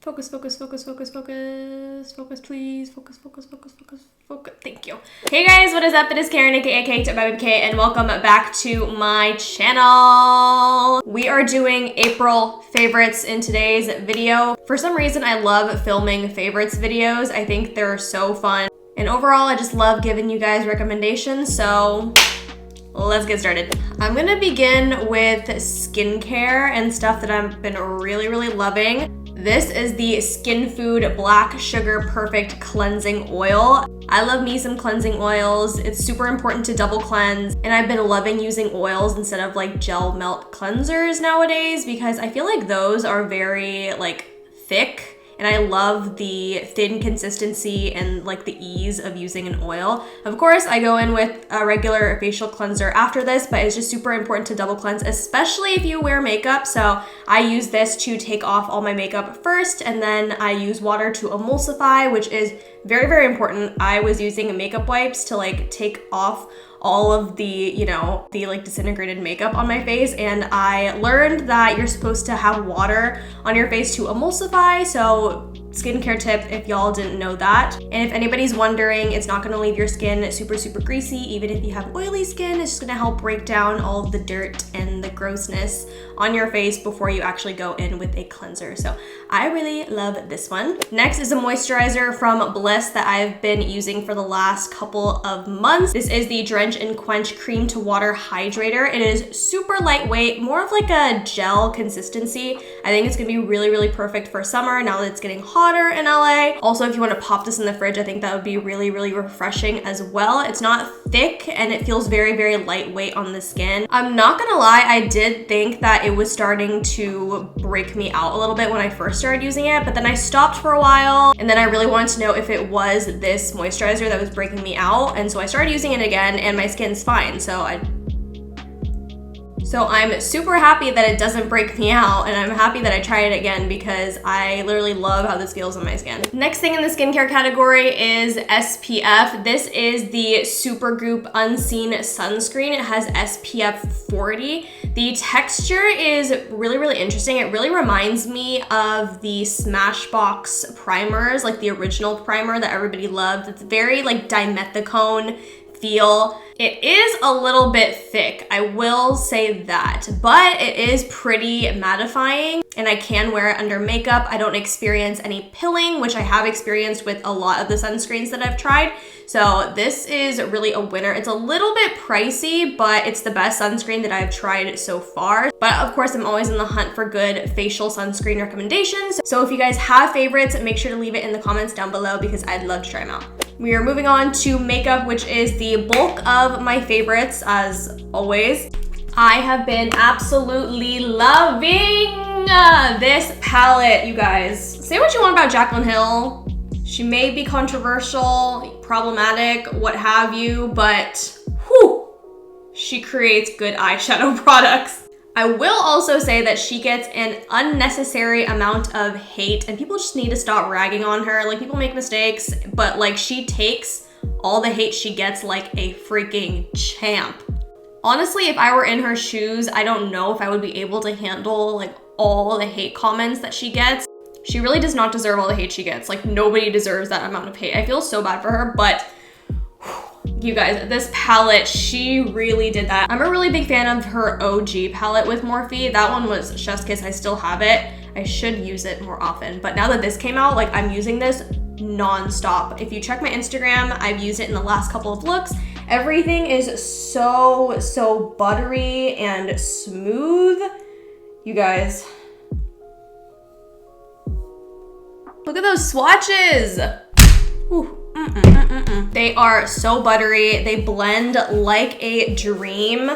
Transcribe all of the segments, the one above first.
Focus, focus, focus, focus, focus, focus, please. Focus, focus, focus, focus, focus. Thank you. Hey guys, what is up? It is Karen, aka baaaaaby, and welcome back to my channel. We are doing April favorites in today's video. For some reason, I love filming favorites videos. I think they're so fun. And overall, I just love giving you guys recommendations, so let's get started. I'm gonna begin with skincare and stuff that I've been really loving. This is the Skinfood Black Sugar Perfect Cleansing Oil. I love me some cleansing oils. It's super important to double cleanse, and I've been loving using oils instead of like gel melt cleansers nowadays because I feel like those are very like thick, and I love the thin consistency and like the ease of using an oil. Of course, I go in with a regular facial cleanser after this, but it's just super important to double cleanse, especially if you wear makeup. So I use this to take off all my makeup first, and then I use water to emulsify, which is very important. I was using makeup wipes to like take off all of the, you know, the like disintegrated makeup on my face, and I learned that you're supposed to have water on your face to emulsify. So skincare tip if y'all didn't know that. And if anybody's wondering, it's not gonna leave your skin super greasy. Even if you have oily skin, it's just gonna help break down all of the dirt and the grossness on your face before you actually go in with a cleanser. So I really love this one. Next is a moisturizer from Bliss that I've been using for the last couple of months. This is the Drench and Quench Cream to Water Hydrator. It is super lightweight, more of like a gel consistency. I think it's gonna be really perfect for summer now that it's getting hotter in LA. Also, if you want to pop this in the fridge, I think that would be really refreshing as well. It's not thick and it feels very lightweight on the skin. I'm not gonna lie, I did think that it was starting to break me out a little bit when I first started using it, but then I stopped for a while, and then I really wanted to know if it was this moisturizer that was breaking me out, and so I started using it again, and my skin's fine. So I'm super happy that it doesn't break me out, and I'm happy that I tried it again because I literally love how this feels on my skin. Next thing in the skincare category is SPF. This is the Supergoop Unseen Sunscreen. It has SPF 40. The texture is really interesting. It really reminds me of the Smashbox primers, like the original primer that everybody loved. It's very like dimethicone feel. It is a little bit thick, I will say that, but it is pretty mattifying, and I can wear it under makeup. I don't experience any pilling, which I have experienced with a lot of the sunscreens that I've tried. So this is really a winner. It's a little bit pricey, but it's the best sunscreen that I've tried so far. But of course, I'm always in the hunt for good facial sunscreen recommendations. So if you guys have favorites, make sure to leave it in the comments down below because I'd love to try them out. We are moving on to makeup, which is the bulk of my favorites as always. I have been absolutely loving this palette, you guys. Say what you want about Jaclyn Hill. She may be controversial, problematic, what have you, but whew, she creates good eyeshadow products. I will also say that she gets an unnecessary amount of hate, and people just need to stop ragging on her. Like, people make mistakes, but like, she takes all the hate she gets like a freaking champ. Honestly, if I were in her shoes, I don't know if I would be able to handle like all the hate comments that she gets. She really does not deserve all the hate she gets. Like, nobody deserves that amount of hate. I feel so bad for her, but you guys, this palette, she really did that. I'm a really big fan of her OG palette with Morphe. That one was Chef's Kiss. I still have it. I should use it more often. But now that this came out, like, I'm using this non-stop. If you check my Instagram, I've used it in the last couple of looks. Everything is so buttery and smooth. You guys, look at those swatches. Ooh. They are so buttery. They blend like a dream.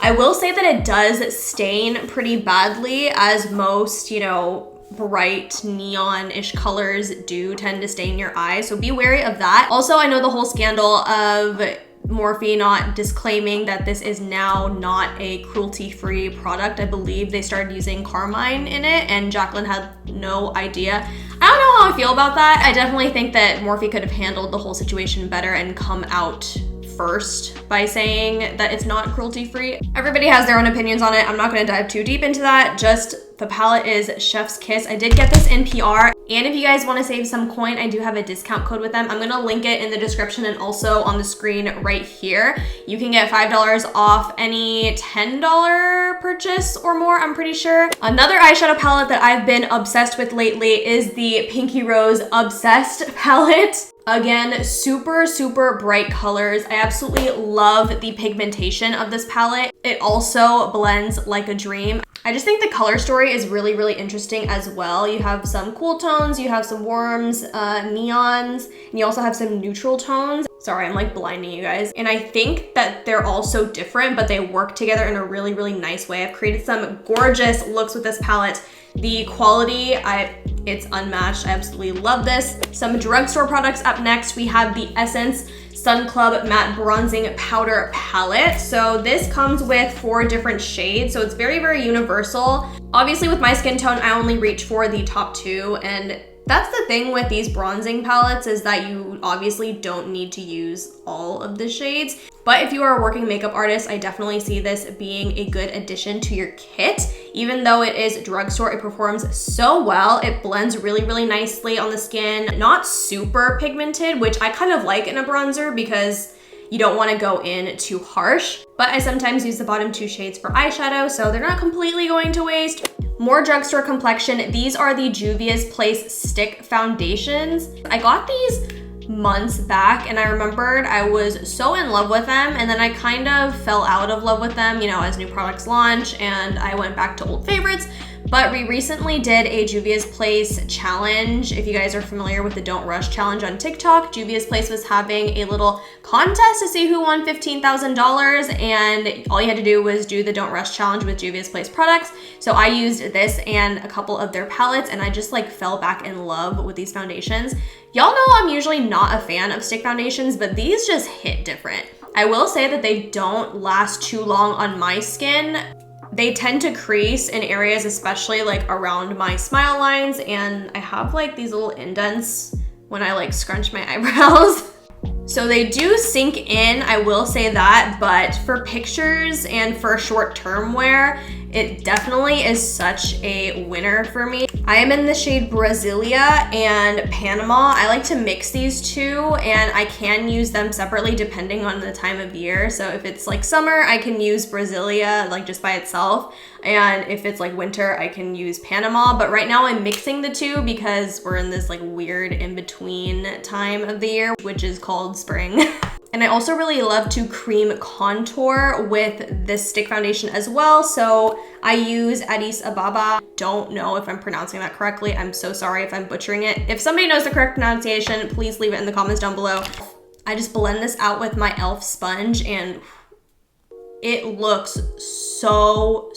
I will say that it does stain pretty badly, as most, you know, bright neon-ish colors do tend to stain your eyes, so be wary of that. Also, I know the whole scandal of Morphe not disclaiming that this is now not a cruelty-free product. I believe they started using carmine in it, and Jaclyn had no idea. I don't know how I feel about that. I definitely think that Morphe could have handled the whole situation better and come out first by saying that it's not cruelty-free. Everybody has their own opinions on it. I'm not gonna dive too deep into that. Just The palette is Chef's Kiss. I did get this in PR. And if you guys want to save some coin, I do have a discount code with them. I'm going to link it in the description and also on the screen right here. You can get $5 off any $10 purchase or more, I'm pretty sure. Another eyeshadow palette that I've been obsessed with lately is the Pinky Rose Obsessed palette. Again, super, super bright colors. I absolutely love the pigmentation of this palette. It also blends like a dream. I just think the color story is really, really interesting as well. You have some cool tones, you have some warms, neons, and you also have some neutral tones. Sorry, I'm like blinding you guys. And I think that they're all so different, but they work together in a really, really nice way. I've created some gorgeous looks with this palette. The quality, it's unmatched. I absolutely love this. Some drugstore products up next. We have the Essence Sun Club Matte Bronzing Powder Palette. So this comes with 4 different shades. So it's very, very universal. Obviously with my skin tone, I only reach for the top 2, and that's the thing with these bronzing palettes, is that you obviously don't need to use all of the shades. But if you are a working makeup artist, I definitely see this being a good addition to your kit. Even though it is drugstore, it performs so well. It blends really, really nicely on the skin. Not super pigmented, which I kind of like in a bronzer because you don't want to go in too harsh. But I sometimes use the bottom 2 shades for eyeshadow, so they're not completely going to waste. More drugstore complexion. These are the Juvia's Place Stick Foundations. I got these months back and I remembered I was so in love with them, and then I kind of fell out of love with them, you know, as new products launch, and I went back to old favorites. But we recently did a Juvia's Place challenge. If you guys are familiar with the Don't Rush challenge on TikTok, Juvia's Place was having a little contest to see who won $15,000, and all you had to do was do the Don't Rush challenge with Juvia's Place products. So I used this and a couple of their palettes, and I just like fell back in love with these foundations. Y'all know I'm usually not a fan of stick foundations, but these just hit different. I will say that they don't last too long on my skin. They tend to crease in areas, especially like around my smile lines, and I have like these little indents when I like scrunch my eyebrows. So they do sink in, I will say that, but for pictures and for short-term wear, it definitely is such a winner for me. I am in the shade Brasilia and Panama. I like to mix these two, and I can use them separately depending on the time of year. So if it's like summer, I can use Brasilia like just by itself. And if it's like winter, I can use Panama. But right now I'm mixing the two because we're in this like weird in-between time of the year, which is called spring. And I also really love to cream contour with this stick foundation as well. So I use Addis Ababa. Don't know if I'm pronouncing that correctly. I'm so sorry if I'm butchering it. If somebody knows the correct pronunciation, please leave it in the comments down below. I just blend this out with my e.l.f. sponge and it looks so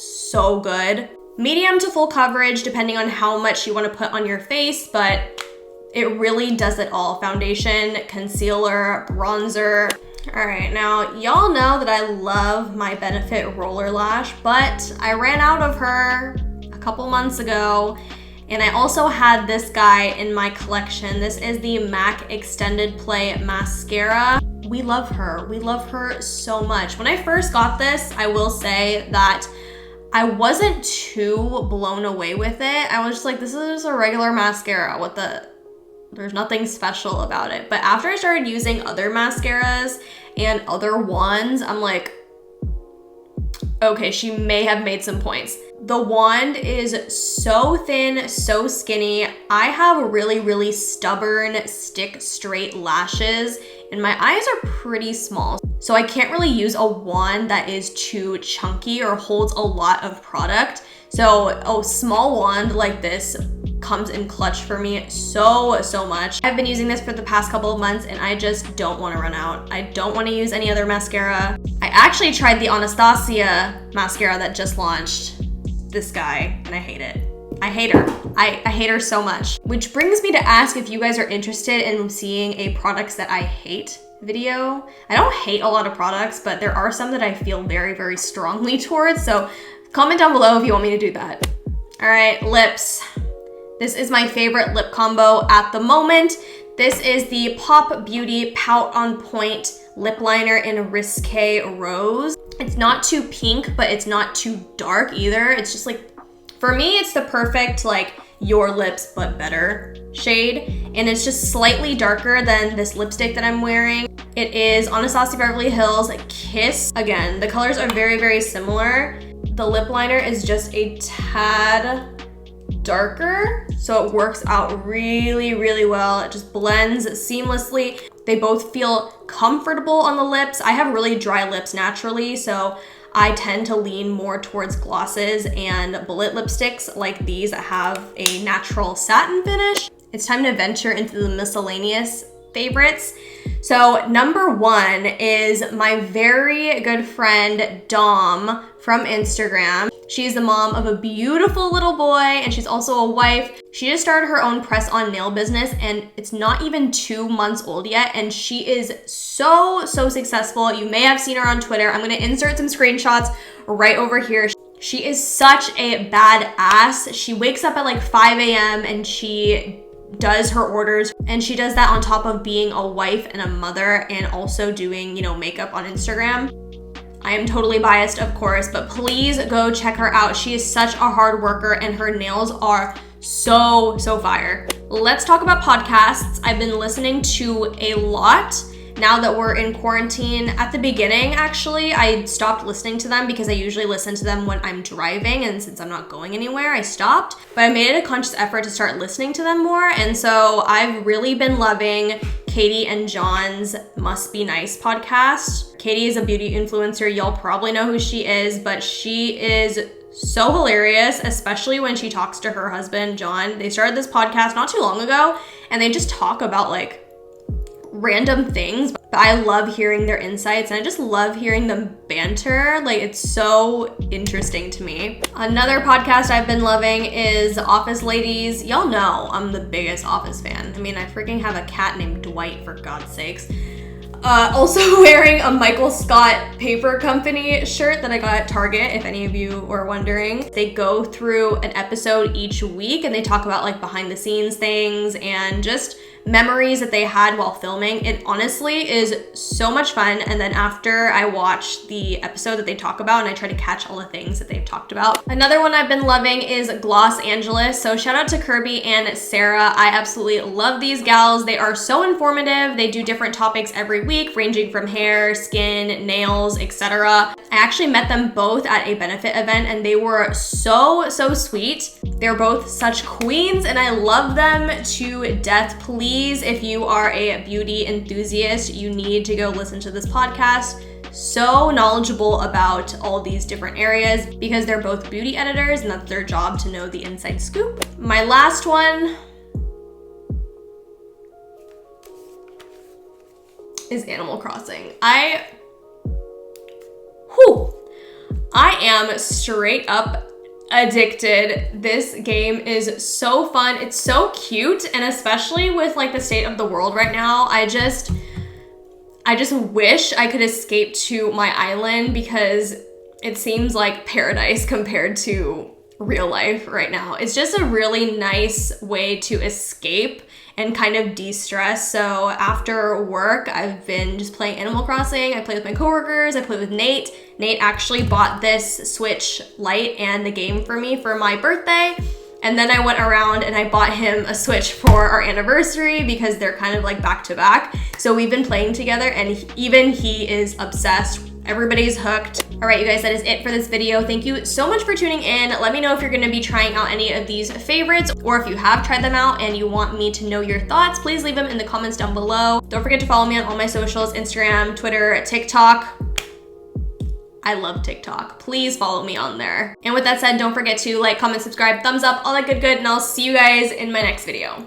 good. Medium to full coverage depending on how much you want to put on your face, but it really does it all. Foundation, concealer, bronzer. All right, now y'all know that I love my Benefit Roller Lash, but I ran out of her a couple months ago. And I also had this guy in my collection. This is the MAC Extended Play Mascara. We love her so much. When I first got this, I will say that I wasn't too blown away with it. I was just like, this is a regular mascara. There's nothing special about it. But after I started using other mascaras and other wands, I'm like, okay, she may have made some points. The wand is so thin, so skinny. I have really stubborn, stick straight lashes, and my eyes are pretty small. So I can't really use a wand that is too chunky or holds a lot of product. So a small wand like this comes in clutch for me so much. I've been using this for the past couple of months and I just don't want to run out. I don't want to use any other mascara. I actually tried the Anastasia mascara that just launched. This guy, and I hate it. I hate her. I hate her so much. Which brings me to ask if you guys are interested in seeing a products that I hate video. I don't hate a lot of products, but there are some that I feel very strongly towards. So comment down below if you want me to do that. All right, lips. This is my favorite lip combo at the moment. This is the Pop Beauty Pout on Point lip liner in Risque Rose. It's not too pink, but it's not too dark either. It's just like For me, it's the perfect like your lips but better shade, and it's just slightly darker than this lipstick that I'm wearing. It is Anastasia Beverly Hills Kiss. Again, the colors are very, very similar. The lip liner is just a tad darker, so it works out really, really well. It just blends seamlessly. They both feel comfortable on the lips. I have really dry lips naturally, so I tend to lean more towards glosses and bullet lipsticks like these that have a natural satin finish. It's time to venture into the miscellaneous favorites. So number one is my very good friend Dom from Instagram. She's the mom of a beautiful little boy, and she's also a wife. She just started her own press-on nail business, and it's not even 2 months old yet, and she is so successful. You may have seen her on Twitter. I'm gonna insert some screenshots right over here. She is such a badass. She wakes up at like 5 a.m. and she does her orders, and she does that on top of being a wife and a mother and also doing, you know, makeup on Instagram. I am totally biased, of course, but please go check her out. She is such a hard worker and her nails are so fire. Let's talk about podcasts. I've been listening to a lot now that we're in quarantine. At the beginning, actually, I stopped listening to them because I usually listen to them when I'm driving, and since I'm not going anywhere, I stopped. But I made it a conscious effort to start listening to them more, and so I've really been loving Katie and John's Must Be Nice podcast. Katie is a beauty influencer. Y'all probably know who she is, but she is so hilarious, especially when she talks to her husband, John. They started this podcast not too long ago, and they just talk about like random things, but I love hearing their insights and I just love hearing them banter. Like, it's so interesting to me. Another podcast I've been loving is Office Ladies. Y'all know I'm the biggest Office fan. I mean, I freaking have a cat named Dwight, for God's sakes. Also wearing a Michael Scott Paper Company shirt that I got at Target, if any of you were wondering. They go through an episode each week and they talk about like behind the scenes things and just memories that they had while filming. It honestly is so much fun. And then after I watch the episode that they talk about and I try to catch all the things that they've talked about. Another one I've been loving is Gloss Angeles. So shout out to Kirby and Sarah. I absolutely love these gals. They are so informative. They do different topics every week, ranging from hair, skin, nails, etc. I actually met them both at a benefit event and they were so sweet. They're both such queens and I love them to death. Please, if you are a beauty enthusiast, you need to go listen to this podcast. So knowledgeable about all these different areas because they're both beauty editors and that's their job to know the inside scoop. My last one is Animal Crossing. I am straight up addicted. This game is so fun. It's so cute, and especially with like the state of the world right now, I just wish I could escape to my island because it seems like paradise compared to real life right now. It's just a really nice way to escape and kind of de-stress. So after work, I've been just playing Animal Crossing. I play with my coworkers, I play with Nate. Nate actually bought this Switch Lite and the game for me for my birthday. And then I went around and I bought him a Switch for our anniversary because they're kind of like back to back. So we've been playing together and even he is obsessed. Everybody's hooked. All right, you guys, that is it for this video. Thank you so much for tuning in. Let me know if you're gonna be trying out any of these favorites or if you have tried them out and you want me to know your thoughts, please leave them in the comments down below. Don't forget to follow me on all my socials, Instagram, Twitter, TikTok. I love TikTok. Please follow me on there. And with that said, don't forget to like, comment, subscribe, thumbs up, all that good, and I'll see you guys in my next video.